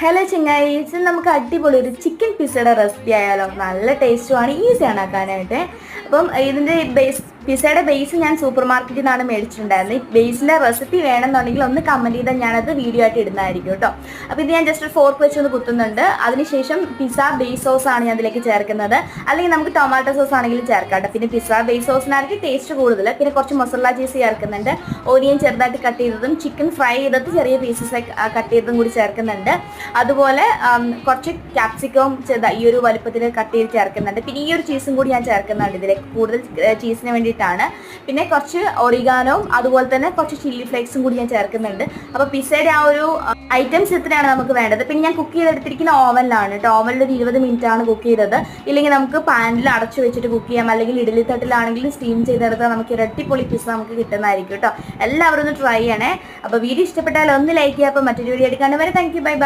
Hello ചങ്ങായിസ്, നമുക്ക് അടിപൊളി ഒരു ചിക്കൻ പിസയുടെ റെസിപ്പി ആയാലോ. നല്ല ടേസ്റ്റുമാണ്, ഈസിയാണ് ആക്കാനായിട്ട്. അപ്പം ഇതിൻ്റെ പിസയുടെ ബേസ് ഞാൻ സൂപ്പർ മാർക്കറ്റിൽ നിന്നാണ് മേടിച്ചിട്ടുണ്ടായിരുന്നത്. ഈ ബേസിൻ്റെ റെസിപ്പി വേണമെന്നുണ്ടെങ്കിൽ ഒന്ന് കമൻറ്റ് ചെയ്താൽ ഞാനത് വീഡിയോ ആയിട്ട് ഇടുന്നതായിരിക്കും കേട്ടോ. അപ്പോൾ ഇത് ഞാൻ ജസ്റ്റ് ഒരു ഫോർക്ക് വെച്ചൊന്ന് കുത്തുന്നുണ്ട്. അതിനുശേഷം പിസ്സ ബേസ് സോസാണ് ഞാൻ അതിലേക്ക് ചേർക്കുന്നത്. അല്ലെങ്കിൽ നമുക്ക് ടൊമാറ്റോ സോസ് ആണെങ്കിലും ചേർക്കാം കേട്ടോ. പിന്നെ പിസ്സ ബേസ് സോസിനായിരിക്കും ടേസ്റ്റ് കൂടുതൽ. പിന്നെ കുറച്ച് മസാല ചീസ് ചേർക്കുന്നുണ്ട്. ഓനിയൻ ചെറുതായിട്ട് കട്ട് ചെയ്തതും ചിക്കൻ ഫ്രൈ ചെയ്തിട്ട് ചെറിയ പീസസ് കട്ട് ചെയ്തതും കൂടി ചേർക്കുന്നുണ്ട്. അതുപോലെ കുറച്ച് ക്യാപ്സിക്കവും ഈ ഒരു വലുപ്പത്തിൽ കട്ട് ചെയ്ത് ചേർക്കുന്നുണ്ട്. പിന്നെ ഈ ഒരു ചീസും കൂടി ഞാൻ ചേർക്കുന്നുണ്ട് ഇതിലേക്ക്, കൂടുതൽ ചീസിന് വേണ്ടിയിട്ടാണ്. പിന്നെ കുറച്ച് ഒറിഗാനോവും അതുപോലെ തന്നെ കുറച്ച് ചില്ലി ഫ്ലേക്സും കൂടി ഞാൻ ചേർക്കുന്നുണ്ട്. അപ്പോൾ പിസ്സയുടെ ആ ഒരു ഐറ്റംസ് ഇത്രയാണ് നമുക്ക് വേണ്ടത്. പിന്നെ ഞാൻ കുക്ക് ചെയ്തെടുത്തിരിക്കുന്ന ഓവനിലാണ് കേട്ടോ. ഓവനിൽ ഒരു 20 മിനിറ്റ് ആണ് കുക്ക് ചെയ്തത്. ഇല്ലെങ്കിൽ നമുക്ക് പാനിൽ അടച്ചു വെച്ചിട്ട് കുക്ക് ചെയ്യാം, അല്ലെങ്കിൽ ഇഡലി തട്ടിലാണെങ്കിലും സ്റ്റീം ചെയ്തെടുത്താൽ നമുക്ക് ഇരട്ടിപ്പൊളി പിസ്സ നമുക്ക് കിട്ടുന്നതായിരിക്കും കേട്ടോ. എല്ലാവരും ഒന്ന് ട്രൈ ചെയ്യണേ. അപ്പോൾ വീഡിയോ ഇഷ്ടപ്പെട്ടാൽ ഒന്ന് ലൈക്ക് ചെയ്യുക. അപ്പോൾ മറ്റൊരു വീഡിയോ എടുക്കാണ്ട് വരെ താങ്ക് യു, ബൈ ബൈ.